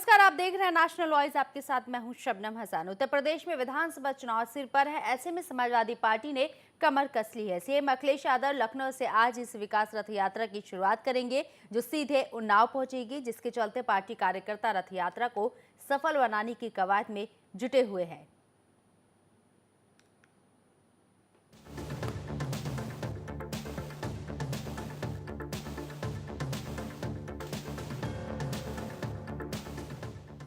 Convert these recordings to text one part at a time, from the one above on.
नमस्कार, आप देख रहे हैं नेशनल वॉइस। आपके साथ मैं हूं शबनम हसन। उत्तर प्रदेश में विधानसभा चुनाव सिर पर है। ऐसे में समाजवादी पार्टी ने कमर कस ली है। सीएम अखिलेश यादव लखनऊ से आज इस विकास रथ यात्रा की शुरुआत करेंगे, जो सीधे उन्नाव पहुंचेगी, जिसके चलते पार्टी कार्यकर्ता रथ यात्रा को सफल बनाने की कवायद में जुटे हुए हैं।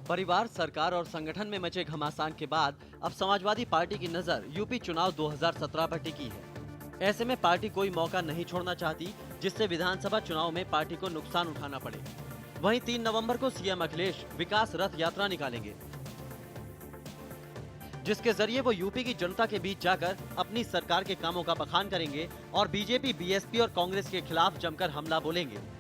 परिवार, सरकार और संगठन में मचे घमासान के बाद अब समाजवादी पार्टी की नजर यूपी चुनाव 2017 पर टिकी है। ऐसे में पार्टी कोई मौका नहीं छोड़ना चाहती जिससे विधानसभा चुनाव में पार्टी को नुकसान उठाना पड़े। वहीं 3 नवंबर को सीएम अखिलेश विकास रथ यात्रा निकालेंगे, जिसके जरिए वो यूपी की जनता के बीच जाकर अपनी सरकार के कामों का बखान करेंगे और बीजेपी, बीएसपी और कांग्रेस के खिलाफ जमकर हमला बोलेंगे।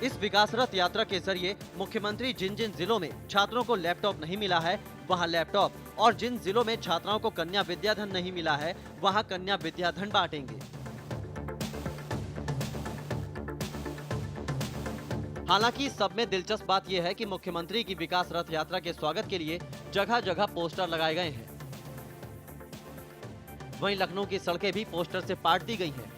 इस विकास रथ यात्रा के जरिए मुख्यमंत्री जिन जिन जिलों में छात्रों को लैपटॉप नहीं मिला है वहां लैपटॉप, और जिन जिलों में छात्राओं को कन्या विद्याधन नहीं मिला है वहां कन्या विद्याधन बांटेंगे। हालांकि सब में दिलचस्प बात यह है कि मुख्यमंत्री की विकास रथ यात्रा के स्वागत के लिए जगह जगह पोस्टर लगाए गए हैं। वहीं लखनऊ की सड़कें भी पोस्टर से पाट दी गई हैं।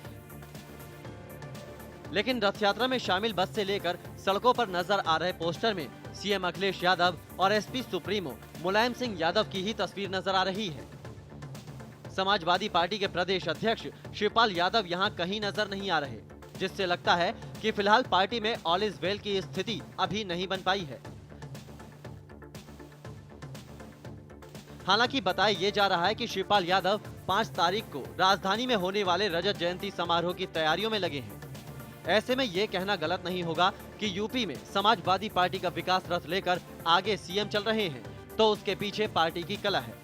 लेकिन रथ यात्रा में शामिल बस से लेकर सड़कों पर नजर आ रहे पोस्टर में सीएम अखिलेश यादव और एसपी सुप्रीमो मुलायम सिंह यादव की ही तस्वीर नजर आ रही है। समाजवादी पार्टी के प्रदेश अध्यक्ष शिवपाल यादव यहां कहीं नजर नहीं आ रहे, जिससे लगता है कि फिलहाल पार्टी में ऑल इज वेल की स्थिति अभी नहीं बन पाई है। हालांकि बताया ये जा रहा है कि शिवपाल यादव 5 तारीख को राजधानी में होने वाले रजत जयंती समारोह की तैयारियों में लगे हैं। ऐसे में ये कहना गलत नहीं होगा कि यूपी में समाजवादी पार्टी का विकास रथ लेकर आगे सीएम चल रहे हैं, तो उसके पीछे पार्टी की कला है।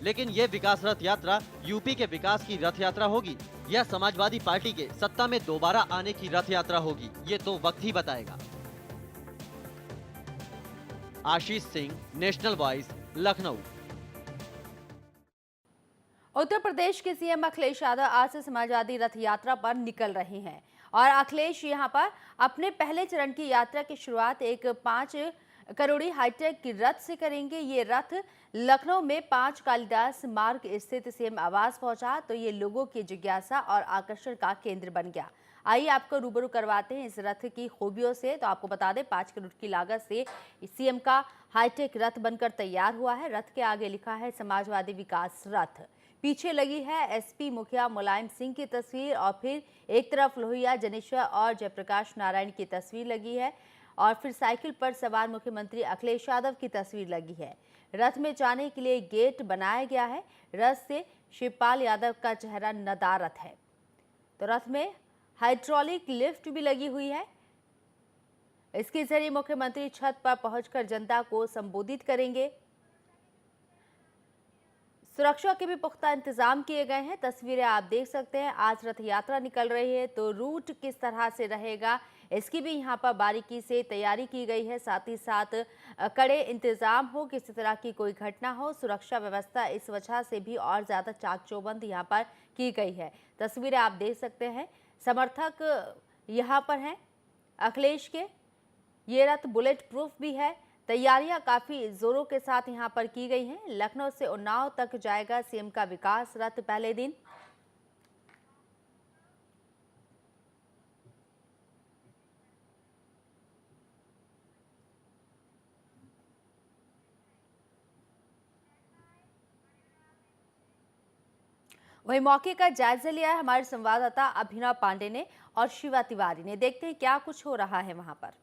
लेकिन ये विकास रथ यात्रा यूपी के विकास की रथ यात्रा होगी या समाजवादी पार्टी के सत्ता में दोबारा आने की रथ यात्रा होगी, ये तो वक्त ही बताएगा। Ashish Singh, national voice, Lucknow. उत्तर प्रदेश के सीएम अखिलेश यादव आज से समाजवादी रथ यात्रा पर निकल रहे हैं और अखिलेश यहां पर अपने पहले चरण की यात्रा की शुरुआत एक 5 करोड़ी हाईटेक की रथ से करेंगे। ये रथ लखनऊ में 5 कालिदास मार्ग स्थित सीएम आवास पहुंचा तो ये लोगों की जिज्ञासा और आकर्षण का केंद्र बन गया। आइए आपको रूबरू करवाते हैं इस रथ की खूबियों से। तो आपको बता दें 5 करोड़ की लागत से सीएम का हाईटेक रथ बनकर तैयार हुआ है। रथ के आगे लिखा है समाजवादी विकास रथ। पीछे लगी है एसपी मुखिया मुलायम सिंह की तस्वीर और फिर एक तरफ लोहिया जनेश्वर और जयप्रकाश नारायण की तस्वीर लगी है और फिर साइकिल पर सवार मुख्यमंत्री अखिलेश यादव की तस्वीर लगी है। रथ में जाने के लिए गेट बनाया गया है। रथ से शिवपाल यादव का चेहरा नदारत है। तो रथ में हाइड्रोलिक लिफ्ट भी लगी हुई है। इसके जरिए मुख्यमंत्री छत पर पहुंचकर जनता को संबोधित करेंगे। सुरक्षा के भी पुख्ता इंतजाम किए गए हैं। तस्वीरें आप देख सकते हैं। आज रथ यात्रा निकल रही है तो रूट किस तरह से रहेगा इसकी भी यहां पर बारीकी से तैयारी की गई है। साथ ही साथ कड़े इंतजाम हो, किसी तरह की कोई घटना हो, सुरक्षा व्यवस्था इस वजह से भी और ज्यादा चाक चौबंद यहां पर की गई है। तस्वीरें आप देख सकते हैं। समर्थक यहाँ पर हैं अखिलेश के। ये रथ बुलेट प्रूफ भी है। तैयारियां काफी जोरों के साथ यहां पर की गई हैं। लखनऊ से उन्नाव तक जाएगा सीएम का विकास रथ पहले दिन। वही मौके का जायजा लिया है हमारे संवाददाता अभिनव पांडे ने और शिवा तिवारी ने। देखते हैं क्या कुछ हो रहा है वहां पर।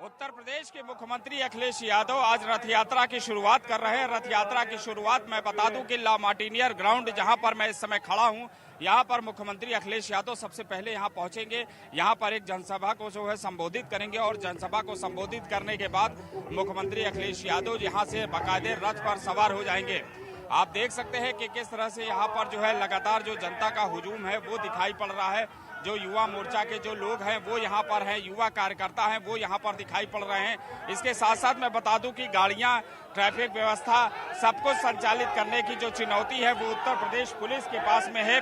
उत्तर प्रदेश के मुख्यमंत्री अखिलेश यादव आज रथ यात्रा की शुरुआत कर रहे हैं। रथ यात्रा की शुरुआत मैं बता दूं कि ला मार्टिनियर ग्राउंड जहां पर मैं इस समय खड़ा हूं, यहां पर मुख्यमंत्री अखिलेश यादव सबसे पहले यहां पहुंचेंगे। यहां पर एक जनसभा को जो है संबोधित करेंगे और जनसभा को संबोधित करने के बाद मुख्यमंत्री अखिलेश यादव यहां से बाकायदे रथ पर सवार हो जाएंगे। आप देख सकते हैं कि किस तरह से यहाँ पर जो है लगातार जो जनता का हुजूम है वो दिखाई पड़ रहा है। जो युवा मोर्चा के जो लोग हैं वो यहाँ पर हैं, युवा कार्यकर्ता हैं वो यहाँ पर दिखाई पड़ रहे हैं। इसके साथ साथ मैं बता दूं कि गाड़ियाँ, ट्रैफिक व्यवस्था सब कुछ संचालित करने की जो चुनौती है वो उत्तर प्रदेश पुलिस के पास में है।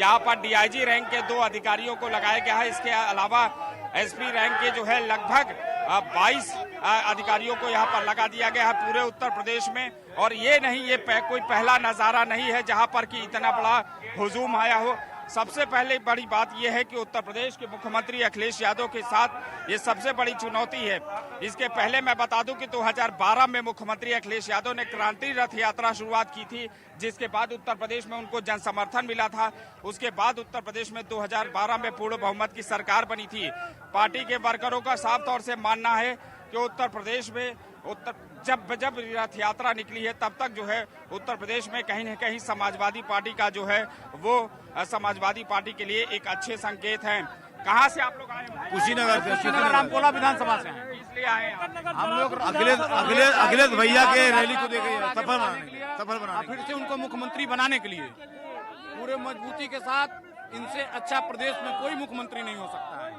यहाँ पर डीआईजी रैंक के 2 अधिकारियों को लगाया गया है। इसके अलावा एसपी रैंक के जो है लगभग 22 अधिकारियों को यहाँ पर लगा दिया गया है पूरे उत्तर प्रदेश में। और ये नहीं, ये कोई पहला नजारा नहीं है जहाँ पर कि इतना बड़ा हुजूम आया हो। सबसे पहले बड़ी बात यह है कि उत्तर प्रदेश के मुख्यमंत्री अखिलेश यादव के साथ ये सबसे बड़ी चुनौती है। इसके पहले मैं बता दूं कि 2012 में मुख्यमंत्री अखिलेश यादव ने क्रांति रथ यात्रा शुरुआत की थी, जिसके बाद उत्तर प्रदेश में उनको जन समर्थन मिला था। उसके बाद उत्तर प्रदेश में 2012 में पूर्ण बहुमत की सरकार बनी थी। पार्टी के वर्करों का साफ तौर से मानना है कि उत्तर प्रदेश में जब रथ यात्रा निकली है तब तक जो है उत्तर प्रदेश में कहीं न कहीं समाजवादी पार्टी का जो है वो समाजवादी पार्टी के लिए एक अच्छे संकेत हैं। कहाँ से आप लोग आए हैं? कुशीनगर से, रामकोला विधानसभा से हैं। इसलिए आए हैं हम लोग अखिलेश भैया के रैली को देखे सफल बनाने, फिर से उनको मुख्यमंत्री बनाने के लिए पूरे मजबूती के साथ। इनसे अच्छा प्रदेश में कोई मुख्यमंत्री नहीं हो सकता है।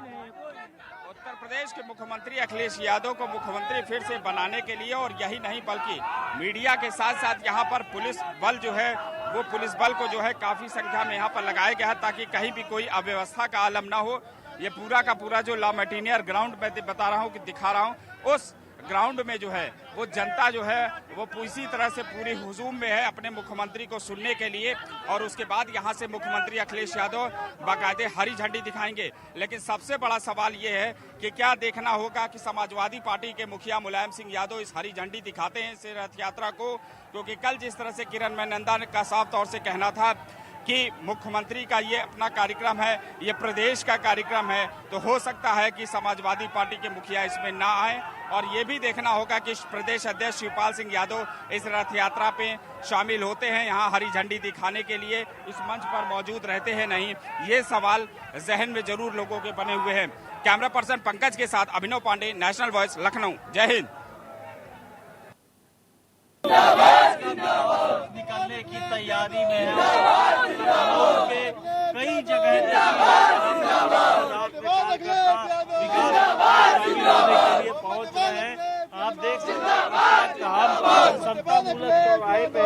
उत्तर प्रदेश के मुख्यमंत्री अखिलेश यादव को मुख्यमंत्री फिर से बनाने के लिए, और यही नहीं बल्कि मीडिया के साथ साथ यहाँ पर पुलिस बल जो है वो पुलिस बल को जो है काफी संख्या में यहाँ पर लगाया गया है ताकि कहीं भी कोई अव्यवस्था का आलम ना हो। ये पूरा का पूरा जो ला मटीनियर ग्राउंड में बता रहा हूँ कि दिखा रहा हूँ, उस ग्राउंड में जो है वो जनता जो है वो इसी तरह से पूरी हुजूम में है अपने मुख्यमंत्री को सुनने के लिए। और उसके बाद यहाँ से मुख्यमंत्री अखिलेश यादव बाकायदे हरी झंडी दिखाएंगे। लेकिन सबसे बड़ा सवाल ये है कि क्या देखना होगा कि समाजवादी पार्टी के मुखिया मुलायम सिंह यादव इस हरी झंडी दिखाते हैं इस रथ यात्रा को, क्योंकि कल जिस तरह से किरण नंदा का साफ तौर से कहना था कि मुख्यमंत्री का ये अपना कार्यक्रम है, ये प्रदेश का कार्यक्रम है, तो हो सकता है कि समाजवादी पार्टी के मुखिया इसमें ना आए। और ये भी देखना होगा कि प्रदेश अध्यक्ष शिवपाल सिंह यादव इस रथ यात्रा पे शामिल होते हैं, यहाँ हरी झंडी दिखाने के लिए इस मंच पर मौजूद रहते हैं नहीं, ये सवाल जहन में जरूर लोगों के बने हुए हैं। कैमरा पर्सन पंकज के साथ अभिनव पांडे, नेशनल वॉइस, लखनऊ। जय हिंद। निकलने की तैयारी में है। कई जगह पहुंच रहे हैं। आप देख सकते हैं समतामूलक चौराहे पे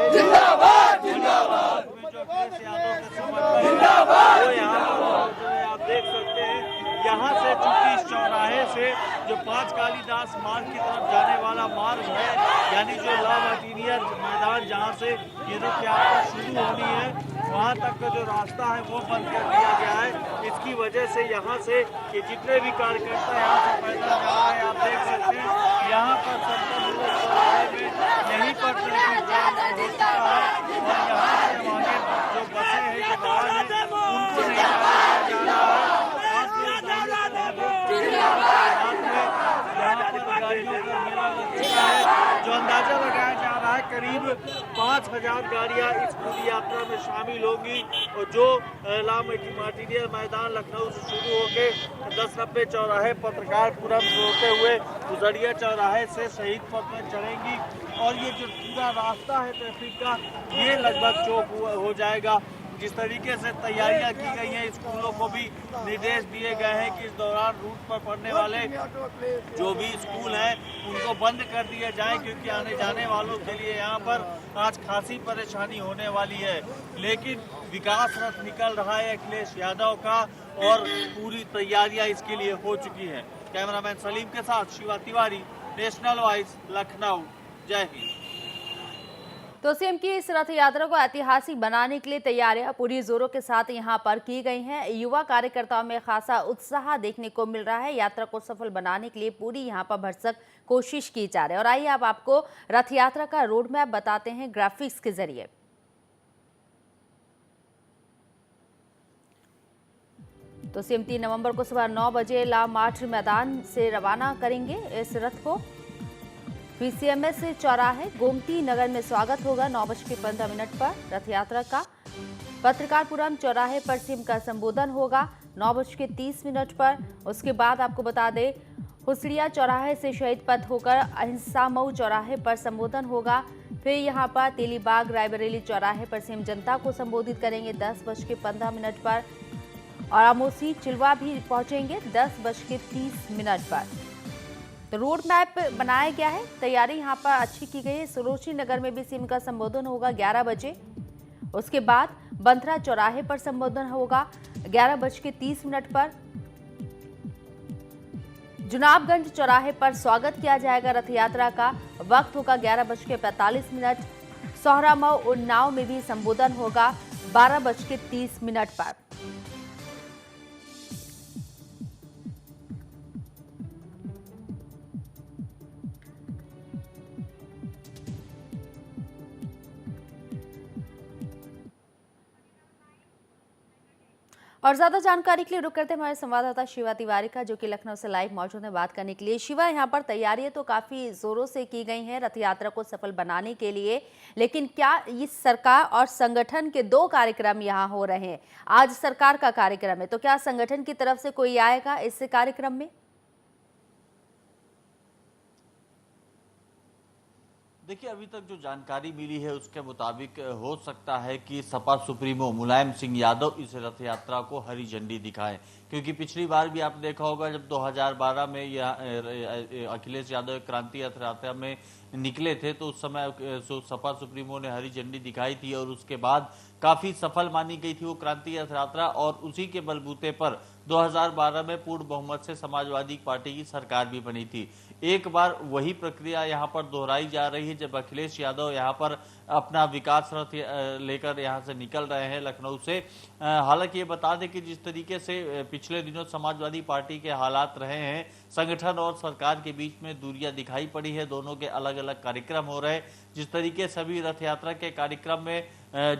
आप देख सकते हैं। यहाँ से चूंकि इस चौराहे से जो 5 कालीदास मार्ग की तरफ जाने वाला मार्ग है, यानी जो ला मटीनियर मैदान जहाँ से ये रथ यात्रा शुरू होनी है, वहाँ तक का जो रास्ता है वो बंद कर दिया गया है। इसकी वजह से यहाँ से ये जितने भी कार्यकर्ता यहाँ से पैदल जा रहे हैं, आप देख सकते हैं यहाँ पर समतामूलक चौराहे में यहीं पर ट्रैफिक जाम हो चुका है। और यहाँ से आगे जो बसें हैं, जो वाहन है, उनको नहीं आया जा रहा है। जो अंदाजा लगाया जा रहा है करीब 5000 गाड़ियां इस पूरी यात्रा में शामिल होंगी, और जो ला मटीनियर मैदान लखनऊ से शुरू होकर 1090 चौराहे, पत्रकारपुरम से होते हुए गुजरिया चौराहे से शहीद पथ में चढ़ेंगी। और ये जो पूरा रास्ता है ट्रैफिक का, ये लगभग चौक हो जाएगा। जिस तरीके से तैयारियां की गई हैं, स्कूलों को भी निर्देश दिए गए हैं कि इस दौरान रूट पर पढ़ने वाले जो भी स्कूल हैं उनको बंद कर दिए जाए, क्योंकि आने जाने वालों के लिए यहाँ पर आज खासी परेशानी होने वाली है। लेकिन विकास रथ निकल रहा है अखिलेश यादव का, और पूरी तैयारियां इसके लिए हो चुकी हैं। कैमरामैन सलीम के साथ शिवा तिवारी, नेशनल वॉइस, लखनऊ। जय हिंद। तो सीएम की इस रथ यात्रा को ऐतिहासिक बनाने के लिए तैयारियां पूरी जोरों के साथ यहां पर की गई हैं। युवा कार्यकर्ताओं में खासा उत्साह देखने को मिल रहा है। यात्रा को सफल बनाने के लिए पूरी यहां पर भरसक कोशिश की जा रही है। और आइए अब आपको रथ यात्रा का रोड मैप बताते हैं ग्राफिक्स के जरिए। तो सीएम 3 नवंबर को सुबह 9 बजे ला मार्ट मैदान से रवाना करेंगे इस रथ को। पीसीएमएस चौराहे गोमती नगर में स्वागत होगा 9:15 पर रथ यात्रा का। पत्रकारपुरम चौराहे पर सीएम का संबोधन होगा 9:30 पर। उसके बाद आपको बता दें हुसड़िया चौराहे से शहीद पथ होकर अहिंसा मऊ चौराहे पर संबोधन होगा। फिर यहां पर तेलीबाग रायबरेली चौराहे पर सीएम जनता को संबोधित करेंगे 10:15 पर। और अमोसी चिलवा भी पहुंचेंगे 10:30 पर। तो रोड मैप बनाया गया है, तैयारी यहाँ पर अच्छी की गई है। सरोजनी नगर में भी सीएम का संबोधन होगा 11 बजे। उसके बाद बंथरा चौराहे पर संबोधन होगा 11:30 पर। जुनाबगंज चौराहे पर स्वागत किया जाएगा रथ यात्रा का, वक्त होगा 11:45। सोहरामऊ उन्नाव में भी संबोधन होगा 12:30 पर। और ज्यादा जानकारी के लिए रुक करते हैं हमारे संवाददाता शिवा तिवारी का, जो कि लखनऊ से लाइव मौजूद है बात करने के लिए। शिवा, यहाँ पर तैयारियां तो काफी जोरों से की गई हैं रथ यात्रा को सफल बनाने के लिए, लेकिन क्या इस सरकार और संगठन के 2 कार्यक्रम यहाँ हो रहे हैं? आज सरकार का कार्यक्रम है, तो क्या संगठन की तरफ से कोई आएगा इस कार्यक्रम में? देखिए, अभी तक जो जानकारी मिली है उसके मुताबिक हो सकता है कि सपा सुप्रीमो मुलायम सिंह यादव इस रथ यात्रा को हरी झंडी दिखाएं, क्योंकि पिछली बार भी आपने देखा होगा जब 2012 में यह अखिलेश यादव क्रांति रथ यात्रा में निकले थे तो उस समय सपा सुप्रीमो ने हरी झंडी दिखाई थी और उसके बाद काफी सफल मानी गई थी वो क्रांति रथ यात्रा, और उसी के बलबूते पर 2012 में पूर्ण बहुमत से समाजवादी पार्टी की सरकार भी बनी थी। एक बार वही प्रक्रिया यहाँ पर दोहराई जा रही है जब अखिलेश यादव यहाँ पर अपना विकास रथ लेकर यहाँ से निकल रहे हैं लखनऊ से। हालांकि ये बता दें कि जिस तरीके से पिछले दिनों समाजवादी पार्टी के हालात रहे हैं, संगठन और सरकार के बीच में दूरियां दिखाई पड़ी है, दोनों के अलग अलग कार्यक्रम हो रहे हैं। जिस तरीके से अभी रथ यात्रा के कार्यक्रम में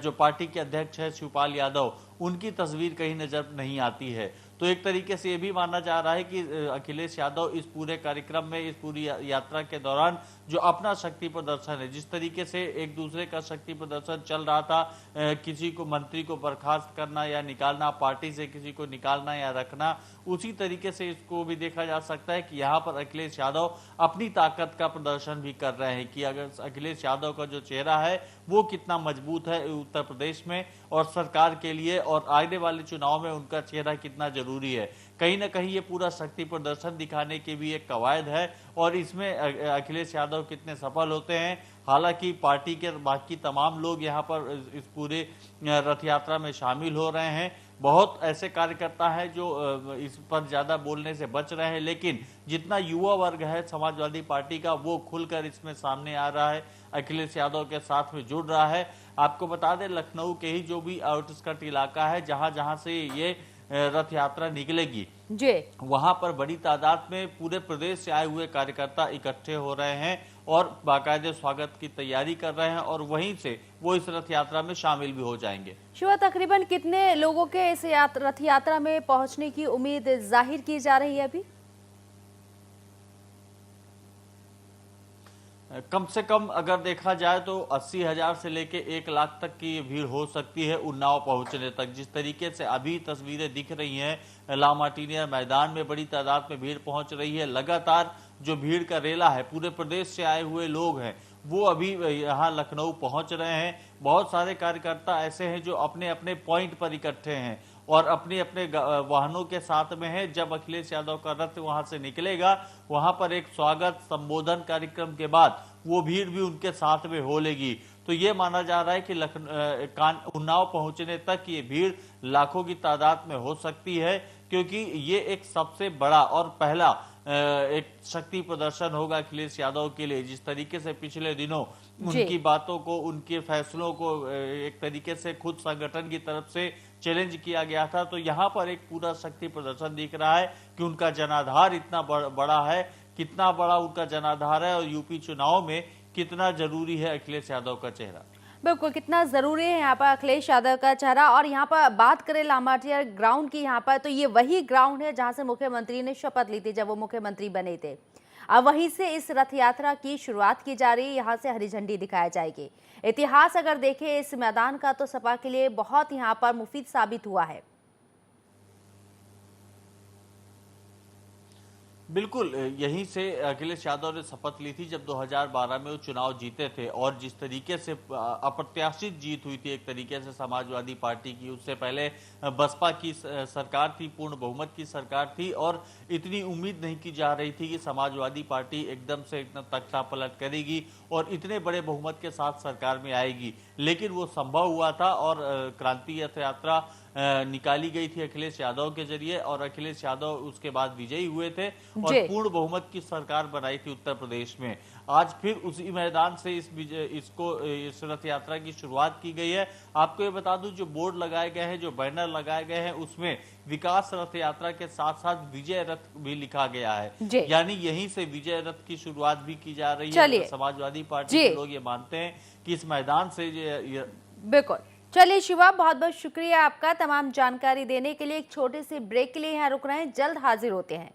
जो पार्टी के अध्यक्ष है शिवपाल यादव, उनकी तस्वीर कहीं नजर नहीं आती है। तो एक तरीके से ये भी माना जा रहा है कि अखिलेश यादव इस पूरे कार्यक्रम में, इस पूरी यात्रा के दौरान जो अपना शक्ति प्रदर्शन है, जिस तरीके से एक दूसरे का शक्ति प्रदर्शन चल रहा था, किसी को मंत्री को बर्खास्त करना या निकालना, पार्टी से किसी को निकालना या रखना, उसी तरीके से इसको भी देखा जा सकता है कि यहाँ पर अखिलेश यादव अपनी ताकत का प्रदर्शन भी कर रहे हैं कि अगर अखिलेश यादव का जो चेहरा है वो कितना मजबूत है उत्तर प्रदेश में और सरकार के लिए, और आने वाले चुनाव में उनका चेहरा कितना जरूरी है। कहीं ना कहीं ये पूरा शक्ति प्रदर्शन दिखाने की भी एक कवायद है और इसमें अखिलेश यादव कितने सफल होते हैं। हालांकि पार्टी के बाकी तमाम लोग यहाँ पर इस पूरे रथ यात्रा में शामिल हो रहे हैं। बहुत ऐसे कार्यकर्ता हैं जो इस पर ज्यादा बोलने से बच रहे हैं, लेकिन जितना युवा वर्ग है समाजवादी पार्टी का वो खुलकर इसमें सामने आ रहा है, अखिलेश यादव के साथ में जुड़ रहा है। आपको बता दें लखनऊ के ही जो भी आउटस्कर्ट इलाका है जहां जहां से ये रथ यात्रा निकलेगी जी, वहां पर बड़ी तादाद में पूरे प्रदेश से आए हुए कार्यकर्ता इकट्ठे हो रहे हैं और बाकायदे स्वागत की तैयारी कर रहे हैं और वहीं से वो इस रथ यात्रा में शामिल भी हो जाएंगे। शिवा, तकरीबन कितने लोगों के इस रथ यात्रा में पहुंचने की उम्मीद जाहिर की जा रही है अभी? कम से कम अगर देखा जाए तो 80,000 से लेके 1 लाख तक की भीड़ हो सकती है उन्नाव पहुंचने तक। जिस तरीके से अभी तस्वीरें दिख रही हैं लामाटीनिया मैदान में बड़ी तादाद में भीड़ पहुंच रही है। लगातार जो भीड़ का रेला है, पूरे प्रदेश से आए हुए लोग हैं वो अभी यहाँ लखनऊ पहुंच रहे हैं। बहुत सारे कार्यकर्ता ऐसे हैं जो अपने अपने पॉइंट पर इकट्ठे हैं और अपने अपने वाहनों के साथ में है। जब अखिलेश यादव का रथ वहां से निकलेगा वहां पर एक स्वागत संबोधन कार्यक्रम के बाद वो भीड़ भी उनके साथ में हो लेगी। तो ये माना जा रहा है कि उन्नाव पहुंचने तक ये भीड़ लाखों की तादाद में हो सकती है, क्योंकि ये एक सबसे बड़ा और पहला एक शक्ति प्रदर्शन होगा अखिलेश यादव के लिए। जिस तरीके से पिछले दिनों उनकी बातों को, उनके फैसलों को एक तरीके से खुद संगठन की तरफ से चैलेंज किया गया था, तो यहाँ पर एक पूरा शक्ति प्रदर्शन दिख रहा है कि उनका जनाधार इतना बड़ा है, कितना बड़ा उनका जनाधार है और यूपी चुनाव में कितना जरूरी है अखिलेश यादव का चेहरा। बिल्कुल, कितना जरूरी है यहाँ पर अखिलेश यादव का चेहरा। और यहाँ पर बात करें लामाटिया ग्राउंड की, यहाँ पर तो ये वही ग्राउंड है जहाँ से मुख्यमंत्री ने शपथ ली थी जब वो मुख्यमंत्री बने थे। अब वहीं से इस रथ यात्रा की शुरुआत की जा रही है, यहाँ से हरी झंडी दिखाई जाएगी। इतिहास अगर देखें इस मैदान का तो सपा के लिए बहुत यहाँ पर मुफीद साबित हुआ है। बिल्कुल, यहीं से अखिलेश यादव ने शपथ ली थी जब 2012 में वो चुनाव जीते थे, और जिस तरीके से अप्रत्याशित जीत हुई थी एक तरीके से समाजवादी पार्टी की। उससे पहले बसपा की सरकार थी, पूर्ण बहुमत की सरकार थी, और इतनी उम्मीद नहीं की जा रही थी कि समाजवादी पार्टी एकदम से इतना तख्ता पलट करेगी और इतने बड़े बहुमत के साथ सरकार में आएगी। लेकिन वो संभव हुआ था, और क्रांति रथ यात्रा निकाली गई थी अखिलेश यादव के जरिए, और अखिलेश यादव उसके बाद विजयी हुए थे और जी। पूर्ण बहुमत की सरकार बनाई थी उत्तर प्रदेश में। आज फिर उसी मैदान से इस रथ यात्रा की शुरुआत की गई है। आपको ये बता दूं, जो बोर्ड लगाए गए हैं, जो बैनर लगाए गए हैं, उसमें विकास रथ यात्रा के साथ साथ विजय रथ भी लिखा गया जी। है। यानी यहीं से विजय रथ की शुरुआत भी की जा रही चलिए। है। समाजवादी पार्टी जी। के लोग ये मानते हैं कि इस मैदान से बिल्कुल। चलिए शिवा, बहुत बहुत शुक्रिया आपका तमाम जानकारी देने के लिए। एक छोटे से ब्रेक के लिए यहाँ रुक रहे हैं, जल्द हाजिर होते हैं।